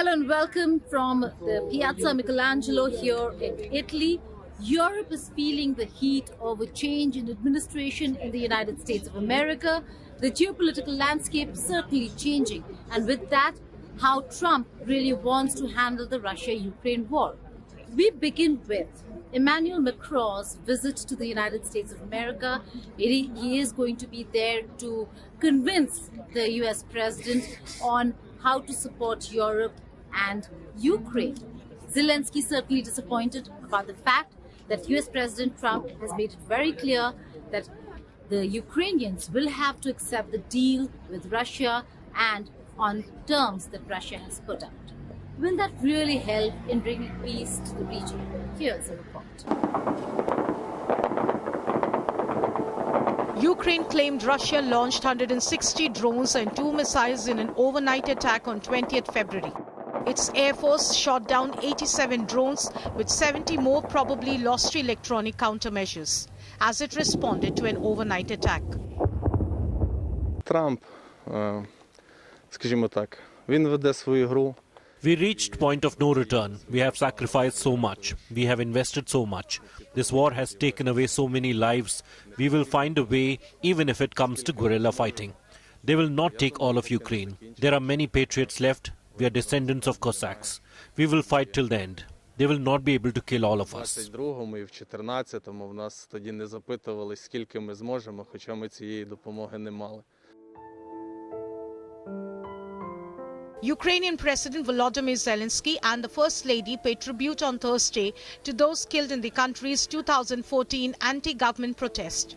Hello and welcome from the Piazza Michelangelo here in Italy. Europe is feeling the heat of a change in administration in the United States of America. The geopolitical landscape is certainly changing, and with that, how Trump really wants to handle the Russia-Ukraine war. We begin with Emmanuel Macron's visit to the United States of America. He is going to be there to convince the US president on how to support Europe and Ukraine. Zelensky certainly disappointed about the fact that US President Trump has made it very clear that the Ukrainians will have to accept the deal with Russia and on terms that Russia has put out. Will that really help in bringing peace to the region? Here's a report. Ukraine claimed Russia launched 160 drones and 2 missiles in an overnight attack on 20th February. Its air force shot down 87 drones, with 70 more probably lost to electronic countermeasures, as it responded to an overnight attack. Trump, скажімо так, він веде свою гру. We reached point of no return. We have sacrificed so much. We have invested so much. This war has taken away so many lives. We will find a way, even if it comes to guerrilla fighting. They will not take all of Ukraine. There are many patriots left. We are descendants of Cossacks. We will fight till the end. They will not be able to kill all of us. В 22-му і в 14-му в нас тоді не запитували, скільки ми зможемо, хоча ми цієї допомоги не мали. Ukrainian President Volodymyr Zelensky and the First Lady paid tribute on Thursday to those killed in the country's 2014 anti-government protest.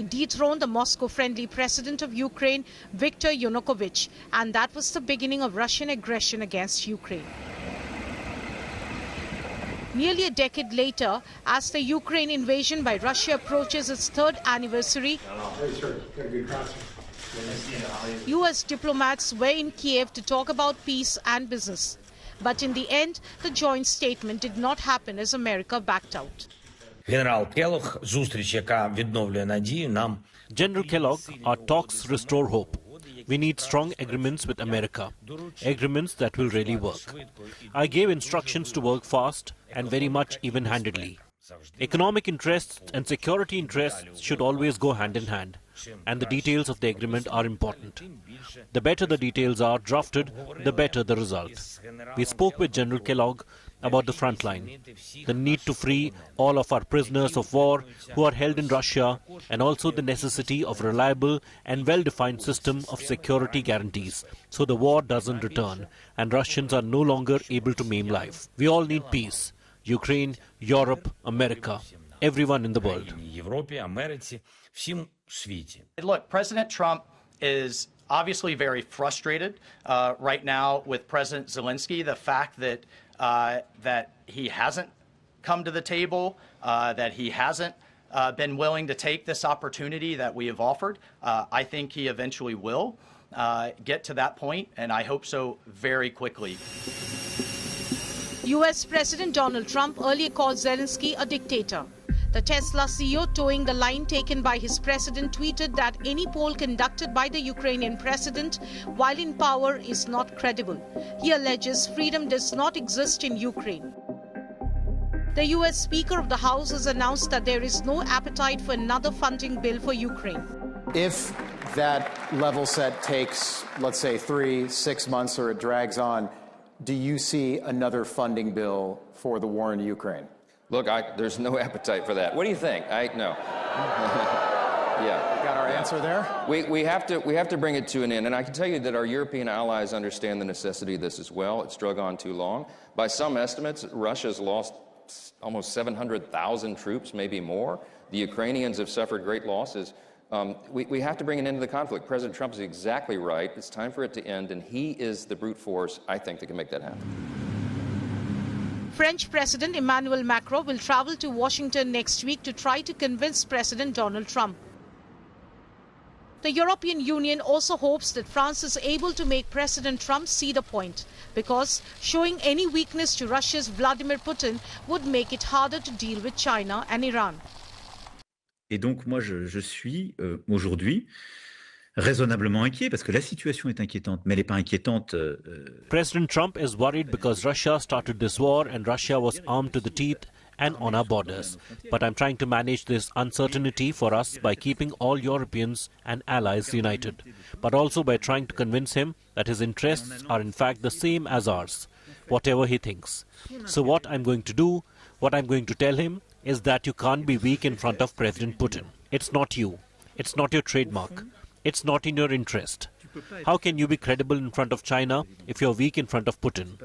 It dethroned the Moscow-friendly president of Ukraine, Viktor Yanukovych, and that was the beginning of Russian aggression against Ukraine. Nearly a decade later, as the Ukraine invasion by Russia approaches its third anniversary, US diplomats were in Kiev to talk about peace and business. But in the end, the joint statement did not happen as America backed out. General Kellogg, our talks restore hope. We need strong agreements with America, agreements that will really work. I gave instructions to work fast and very much even-handedly. Economic interests and security interests should always go hand in hand, and the details of the agreement are important. The better the details are drafted, the better the result. We spoke with General Kellogg about the front line, the need to free all of our prisoners of war who are held in Russia, and also the necessity of a reliable and well-defined system of security guarantees so the war doesn't return and Russians are no longer able to maim life. We all need peace. Ukraine, Europe, America, everyone in the world. Look, President Trump is obviously very frustrated right now with President Zelensky. The fact that that he hasn't come to the table, that he hasn't been willing to take this opportunity that we have offered. I think he eventually will get to that point, and I hope so very quickly. US President Donald Trump earlier called Zelensky a dictator. The Tesla CEO, towing the line taken by his president, tweeted that any poll conducted by the Ukrainian president while in power is not credible. He alleges freedom does not exist in Ukraine. The US Speaker of the House has announced that there is no appetite for another funding bill for Ukraine. If that level set takes, let's say, 3-6 months or it drags on, do you see another funding bill for the war in Ukraine? Look, there's no appetite for that. What do you think? No. Yeah. Got our answer there? We have to bring it to an end. And I can tell you that our European allies understand the necessity of this as well. It's drug on too long. By some estimates, Russia's lost almost 700,000 troops, maybe more. The Ukrainians have suffered great losses. We have to bring an end to the conflict. President Trump is exactly right. It's time for it to end, and he is the brute force, I think, that can make that happen. French President Emmanuel Macron will travel to Washington next week to try to convince President Donald Trump. The European Union also hopes that France is able to make President Trump see the point, because showing any weakness to Russia's Vladimir Putin would make it harder to deal with China and Iran. Et donc moi je suis aujourd'hui raisonnablement inquiet parce que la situation est inquiétante, mais elle n'est pas inquiétante. President Trump is worried because Russia started this war and Russia was armed to the teeth and on our borders. But I'm trying to manage this uncertainty for us by keeping all Europeans and allies united, but also by trying to convince him that his interests are in fact the same as ours, whatever he thinks. So what I'm going to do, what I'm going to tell him, is that you can't be weak in front of President Putin. It's not you. It's not your trademark. It's not in your interest. How can you be credible in front of China if you're weak in front of Putin?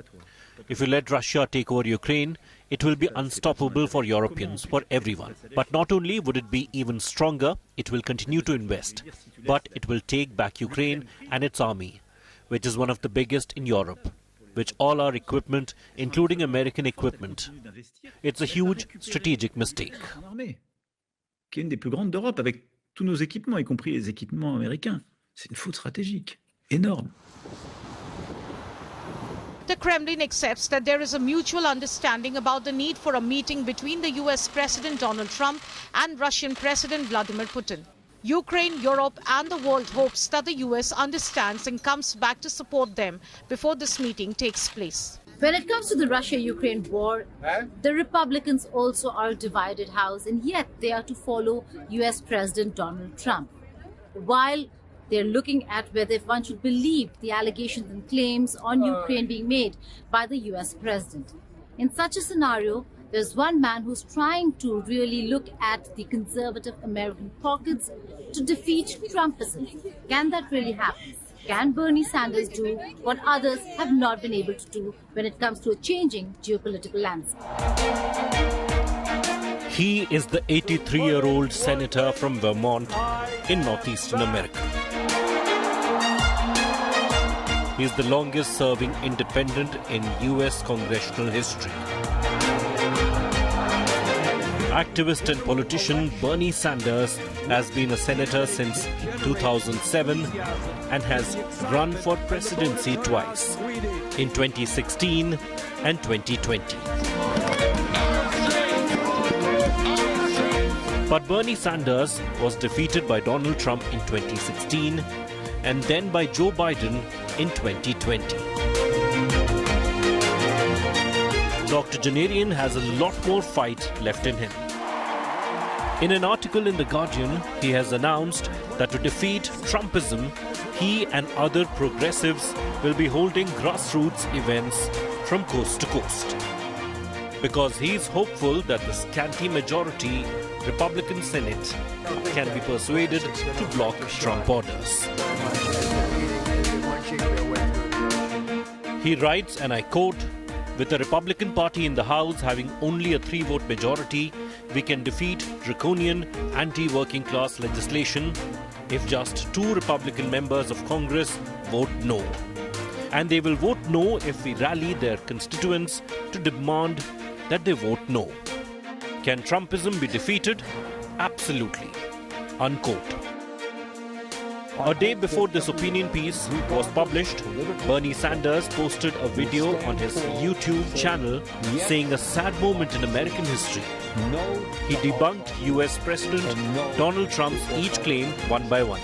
If you let Russia take over Ukraine, it will be unstoppable for Europeans, for everyone. But not only would it be even stronger, it will continue to invest. But it will take back Ukraine and its army, which is one of the biggest in Europe, which all our equipment, including American equipment. It's a huge strategic mistake. Qui est une des plus grandes d'Europe, avec tous nos équipements, y compris les équipements américains. C'est une faute stratégique énorme. The Kremlin accepts that there is a mutual understanding about the need for a meeting between the US President Donald Trump and Russian President Vladimir Putin. Ukraine, Europe and the world hopes that the US understands and comes back to support them before this meeting takes place. When it comes to the Russia-Ukraine war, the Republicans also are a divided house, and yet they are to follow US President Donald Trump. While they're looking at whether one should believe the allegations and claims on Ukraine being made by the US president. In such a scenario, there's one man who's trying to really look at the conservative American pockets to defeat Trumpism. Can that really happen? Can Bernie Sanders do what others have not been able to do when it comes to a changing geopolitical landscape? He is the 83-year-old senator from Vermont in northeastern America. He is the longest-serving independent in U.S. congressional history. Activist and politician Bernie Sanders has been a senator since 2007 and has run for presidency twice, in 2016 and 2020. But Bernie Sanders was defeated by Donald Trump in 2016 and then by Joe Biden in 2020. Dr. Janarian has a lot more fight left in him. In an article in The Guardian, he has announced that to defeat Trumpism, he and other progressives will be holding grassroots events from coast to coast. Because he is hopeful that the scanty majority Republican Senate can be persuaded to block Trump orders. He writes, and I quote, "With the Republican Party in the House having only a 3-vote majority, we can defeat draconian anti-working class legislation if just 2 Republican members of Congress vote no. And they will vote no if we rally their constituents to demand that they vote no. Can Trumpism be defeated? Absolutely." Unquote. A day before this opinion piece was published, Bernie Sanders posted a video on his YouTube channel saying a sad moment in American history. He debunked US President Donald Trump's each claim one by one.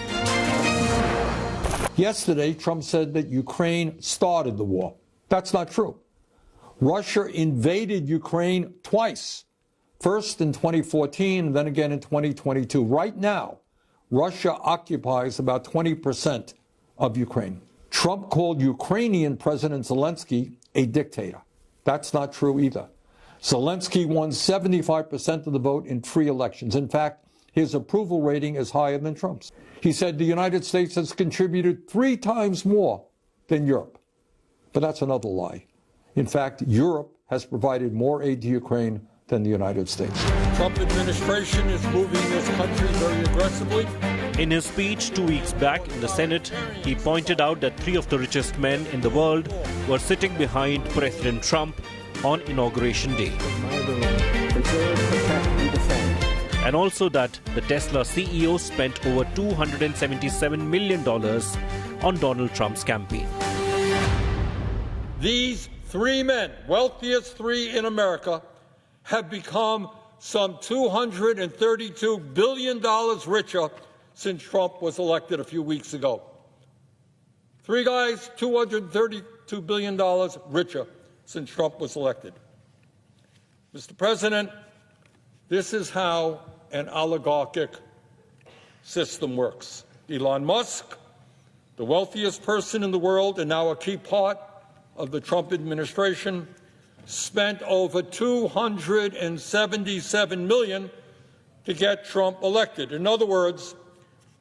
Yesterday, Trump said that Ukraine started the war. That's not true. Russia invaded Ukraine twice, first in 2014 and then again in 2022. Right now, Russia occupies about 20% of Ukraine. Trump called Ukrainian President Zelensky a dictator. That's not true either. Zelensky won 75% of the vote in free elections. In fact, his approval rating is higher than Trump's. He said the United States has contributed 3 times more than Europe. But that's another lie. In fact, Europe has provided more aid to Ukraine than the United States. Trump administration is moving this country very aggressively. In his speech 2 weeks back in the Senate, he pointed out that 3 of the richest men in the world were sitting behind President Trump on Inauguration Day. And also that the Tesla CEO spent over $277 million on Donald Trump's campaign. These 3 men, wealthiest 3 in America, have become some $232 billion richer since Trump was elected a few weeks ago. Three guys, $232 billion richer since Trump was elected. Mr. President, this is how an oligarchic system works. Elon Musk, the wealthiest person in the world and now a key part of the Trump administration, spent over $277 million to get Trump elected. In other words,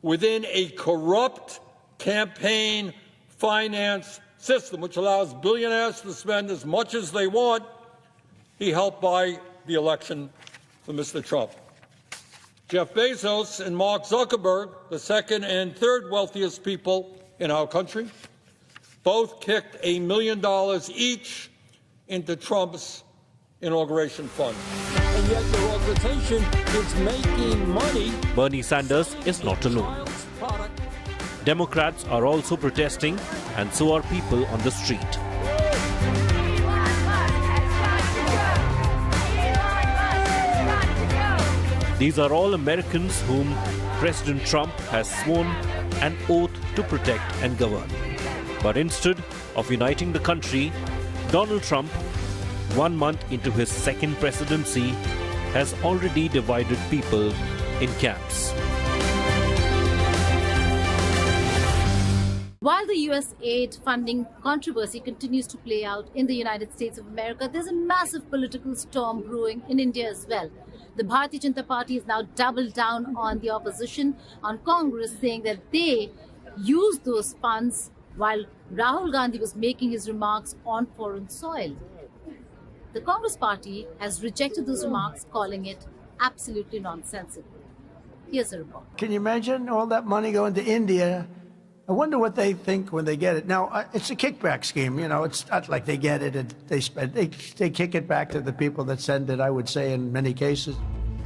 within a corrupt campaign finance system, which allows billionaires to spend as much as they want, he helped buy the election for Mr. Trump. Jeff Bezos and Mark Zuckerberg, the second and third wealthiest people in our country, both kicked $1 million each into Trump's inauguration fund. And yet their organization is making money. Bernie Sanders is not alone. Democrats are also protesting, and so are people on the street. These are all Americans whom President Trump has sworn an oath to protect and govern. But instead of uniting the country, Donald Trump, 1 month into his second presidency, has already divided people in camps. While the USAID funding controversy continues to play out in the United States of America, there's a massive political storm brewing in India as well. The Bharatiya Janata Party has now doubled down on the opposition, on Congress, saying that they used those funds while Rahul Gandhi was making his remarks on foreign soil. The Congress party has rejected those remarks, calling it absolutely nonsensical. Here's a report. Can you imagine all that money going to India? I wonder what they think when they get it. Now, it's a kickback scheme. You know, it's not like they get it and they spend. They kick it back to the people that send it, I would say, in many cases.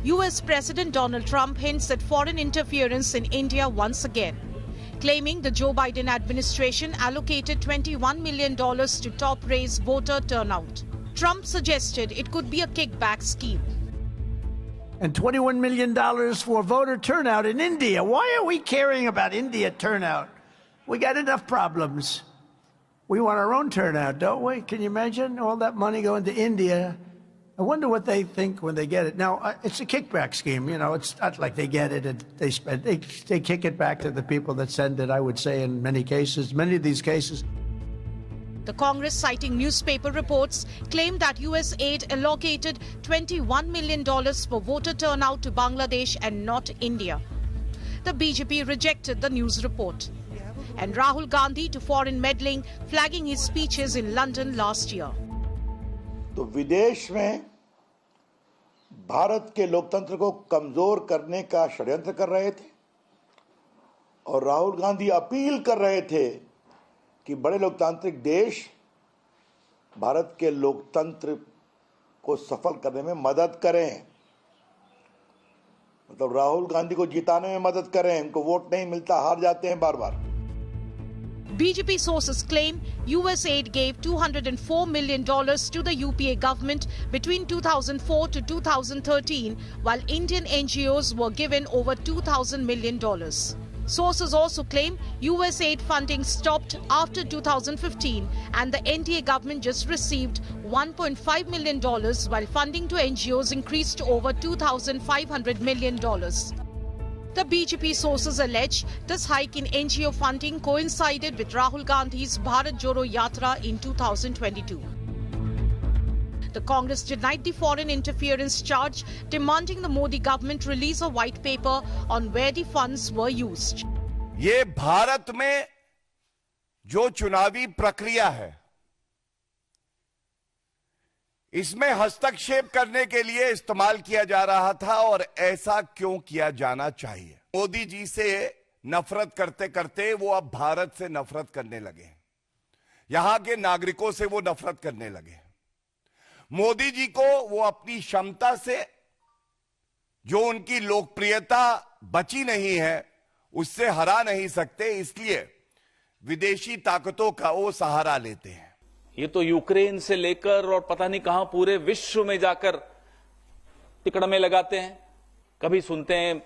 US President Donald Trump hints at foreign interference in India once again, claiming the Joe Biden administration allocated $21 million to top race voter turnout. Trump suggested it could be a kickback scheme. And $21 million for voter turnout in India. Why are we caring about India turnout? We got enough problems. We want our own turnout, don't we? Can you imagine all that money going to India? I wonder what they think when they get it. Now, it's a kickback scheme. You know, it's not like they get it and they spend. They kick it back to the people that send it, I would say, in many cases, many of these cases. The Congress, citing newspaper reports, claimed that USAID allocated $21 million for voter turnout to Bangladesh and not India. The BJP rejected the news report. And Rahul Gandhi to foreign meddling, flagging his speeches in London last year. तो विदेश में भारत के लोकतंत्र को कमजोर करने का षड्यंत्र कर रहे थे और राहुल गांधी अपील कर रहे थे कि बड़े लोकतांत्रिक देश भारत के लोकतंत्र को सफल करने में मदद करें, मतलब राहुल गांधी को जिताने में मदद करें, उनको वोट नहीं मिलता, हार जाते हैं बार बार. BJP sources claim USAID gave $204 million to the UPA government between 2004 to 2013, while Indian NGOs were given over $2,000 million. Sources also claim USAID funding stopped after 2015 and the NDA government just received $1.5 million while funding to NGOs increased to over $2,500 million. The BJP sources allege this hike in NGO funding coincided with Rahul Gandhi's Bharat Jodo Yatra in 2022. The Congress denied the foreign interference charge, demanding the Modi government release a white paper on where the funds were used. ये भारत में जो चुनावी प्रक्रिया है, इसमें हस्तक्षेप करने के लिए इस्तेमाल किया जा रहा था और ऐसा क्यों किया जाना चाहिए? मोदी जी से नफरत करते करते वो अब भारत से नफरत करने लगे, यहां के नागरिकों से वो नफरत करने लगे. मोदी जी को वो अपनी क्षमता से, जो उनकी लोकप्रियता बची नहीं है, उससे हरा नहीं सकते, इसलिए विदेशी ताकतों का वो सहारा लेते हैं. ये तो यूक्रेन से लेकर और पता नहीं कहां पूरे विश्व में जाकर तिकड़मे लगाते हैं. कभी सुनते हैं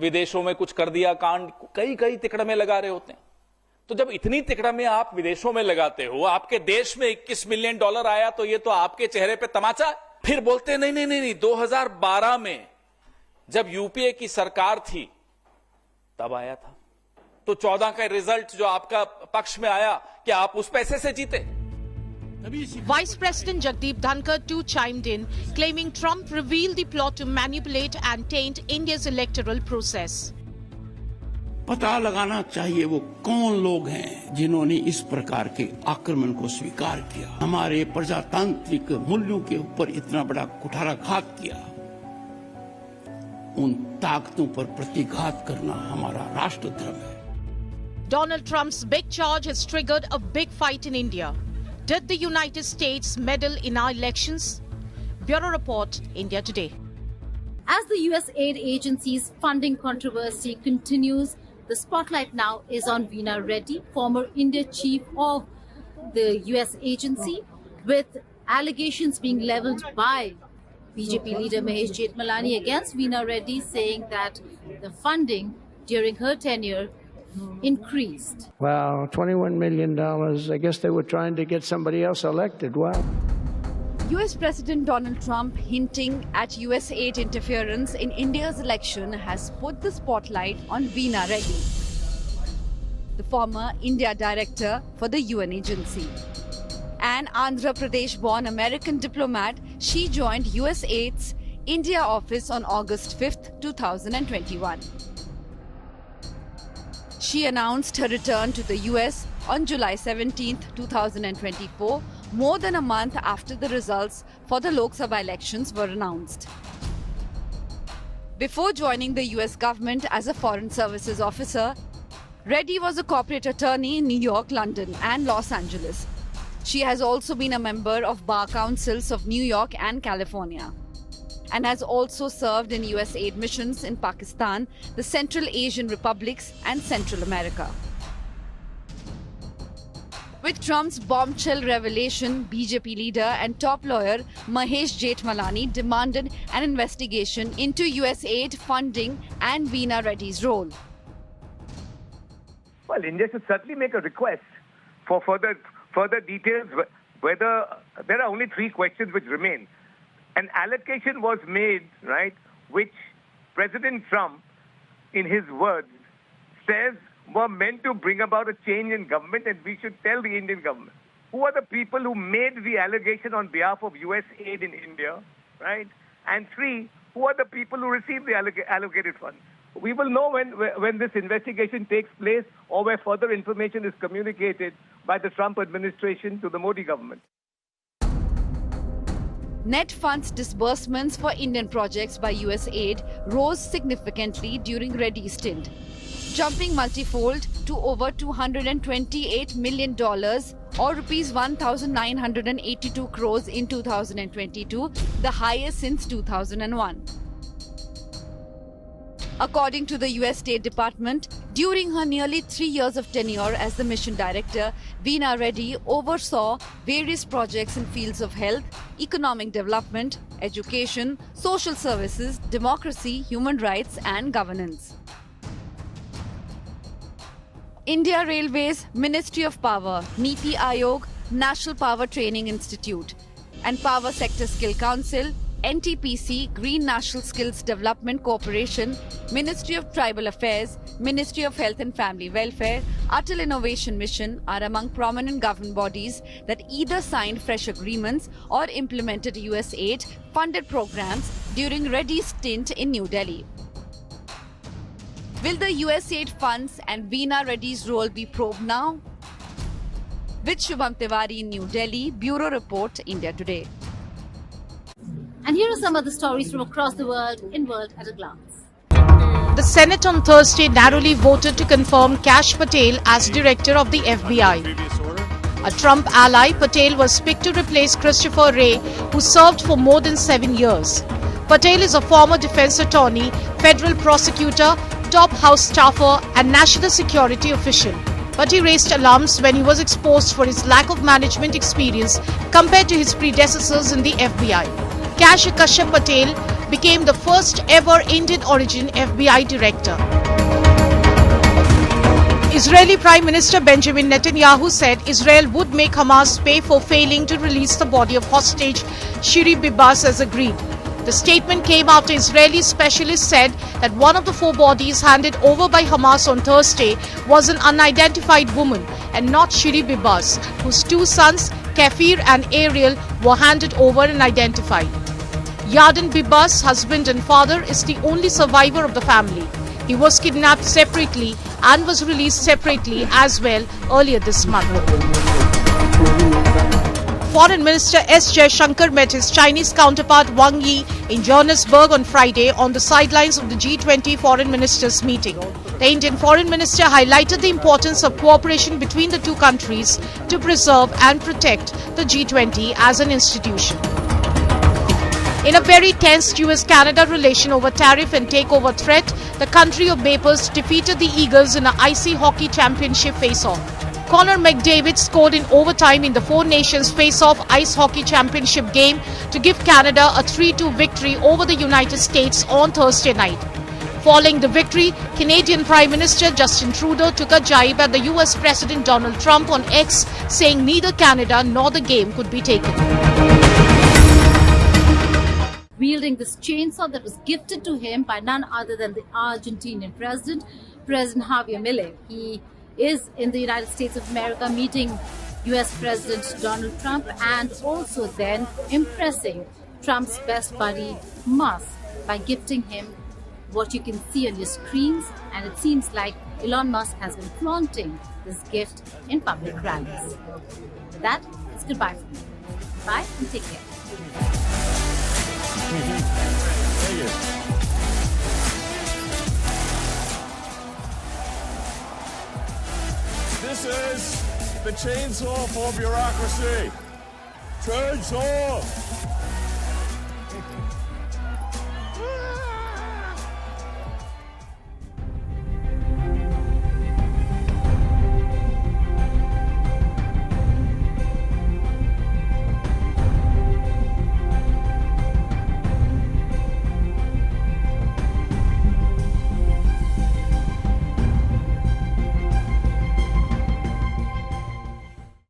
विदेशों में कुछ कर दिया कांड, कई तिकड़ में लगा रहे होते हैं। तो जब इतनी तिकड़ में आप विदेशों में लगाते हो, आपके देश में $21 मिलियन आया तो ये तो आपके चेहरे पे तमाचा है। फिर बोलते हैं नहीं 2012 में जब यूपीए की सरकार थी तब आया था, तो 14 का रिजल्ट जो आपका पक्ष में आया, क्या आप उस पैसे से जीते? Vice President Jagdeep Dhankar too chimed in, claiming Trump revealed the plot to manipulate and taint India's electoral process. पता लगाना चाहिए वो कौन लोग हैं जिन्होंने इस प्रकार के आक्रमण को स्वीकार किया, हमारे प्रजातांत्रिक मूल्यों के ऊपर इतना बड़ा कुठाराघात किया। उन ताकतों पर प्रतिघात करना हमारा राष्ट्र धर्म है। Donald Trump's big charge has triggered a big fight in India. Did the United States meddle in our elections? Bureau Report, India Today. As the USAID agency's funding controversy continues, the spotlight now is on Veena Reddy, former India chief of the US agency, with allegations being leveled by BJP leader Mahesh Jethmalani against Veena Reddy, saying that the funding during her tenure increased. Wow, $21 million. I guess they were trying to get somebody else elected. Wow. US President Donald Trump hinting at USAID interference in India's election has put the spotlight on Veena Reddy, the former India director for the UN agency. An Andhra Pradesh-born American diplomat, she joined USAID's India office on August 5th, 2021. She announced her return to the US on July 17th, 2024, more than a month after the results for the Lok Sabha elections were announced. Before joining the US government as a foreign services officer, Reddy was a corporate attorney in New York, London, and Los Angeles. She has also been a member of bar councils of New York and California, and has also served in USAID missions in Pakistan, the Central Asian Republics, and Central America. With Trump's bombshell revelation, BJP leader and top lawyer Mahesh Jethmalani demanded an investigation into USAID funding and Veena Reddy's role. Well, India should certainly make a request for further details. Whether there are only three questions which remain. An allocation was made, right, which President Trump, in his words, says were meant to bring about a change in government, and we should tell the Indian government who are the people who made the allegation on behalf of USAID in India, right? And three, who are the people who received the allocated funds? We will know when this investigation takes place, or where further information is communicated by the Trump administration to the Modi government. Net funds disbursements for Indian projects by USAID rose significantly during Reddy's stint, jumping multifold to over $228 million or rupees 1,982 crores in 2022, the highest since 2001. According to the US State Department, during her nearly 3 years of tenure as the mission director, Veena Reddy oversaw various projects in fields of health, economic development, education, social services, democracy, human rights, and governance. India Railways, Ministry of Power, Niti Aayog, National Power Training Institute, and Power Sector Skill Council, NTPC, Green National Skills Development Corporation, Ministry of Tribal Affairs, Ministry of Health and Family Welfare, Atal Innovation Mission are among prominent government bodies that either signed fresh agreements or implemented USAID-funded programs during Reddy's stint in New Delhi. Will the USAID funds and Veena Reddy's role be probed now? With Shubham Tiwari in New Delhi, Bureau Report, India Today. And here are some of the stories from across the world in World at a Glance. The Senate on Thursday narrowly voted to confirm Kash Patel as director of the FBI. A Trump ally, Patel was picked to replace Christopher Wray, who served for more than 7 years. Patel is a former defense attorney, federal prosecutor, top house staffer and national security official. But he raised alarms when he was exposed for his lack of management experience compared to his predecessors in the FBI. Kash Patel became the first ever Indian origin FBI director. Israeli Prime Minister Benjamin Netanyahu said Israel would make Hamas pay for failing to release the body of hostage Shiri Bibas as agreed. The statement came after Israeli specialists said that one of the 4 bodies handed over by Hamas on Thursday was an unidentified woman and not Shiri Bibas, whose 2 sons, Kefir and Ariel, were handed over and identified. Yarden Bibas, husband and father, is the only survivor of the family. He was kidnapped separately and was released separately as well earlier this month. Foreign Minister S. Jaishankar met his Chinese counterpart Wang Yi in Johannesburg on Friday on the sidelines of the G20 Foreign Ministers meeting. The Indian Foreign Minister highlighted the importance of cooperation between the 2 countries to preserve and protect the G20 as an institution. In a very tense US-Canada relation over tariff and takeover threat, the country of Maples defeated the Eagles in an icy hockey championship face-off. Connor McDavid scored in overtime in the 4 Nations face-off ice hockey championship game to give Canada a 3-2 victory over the United States on Thursday night. Following the victory, Canadian Prime Minister Justin Trudeau took a jibe at the US President Donald Trump on X, saying neither Canada nor the game could be taken. Wielding this chainsaw that was gifted to him by none other than the Argentinian president, President Javier Milei. He is in the United States of America meeting US President Donald Trump and also then impressing Trump's best buddy Musk by gifting him what you can see on your screens, and it seems like Elon Musk has been flaunting this gift in public rallies. With that, it's goodbye from me. Bye and take care. This is the chainsaw for bureaucracy. Chainsaw!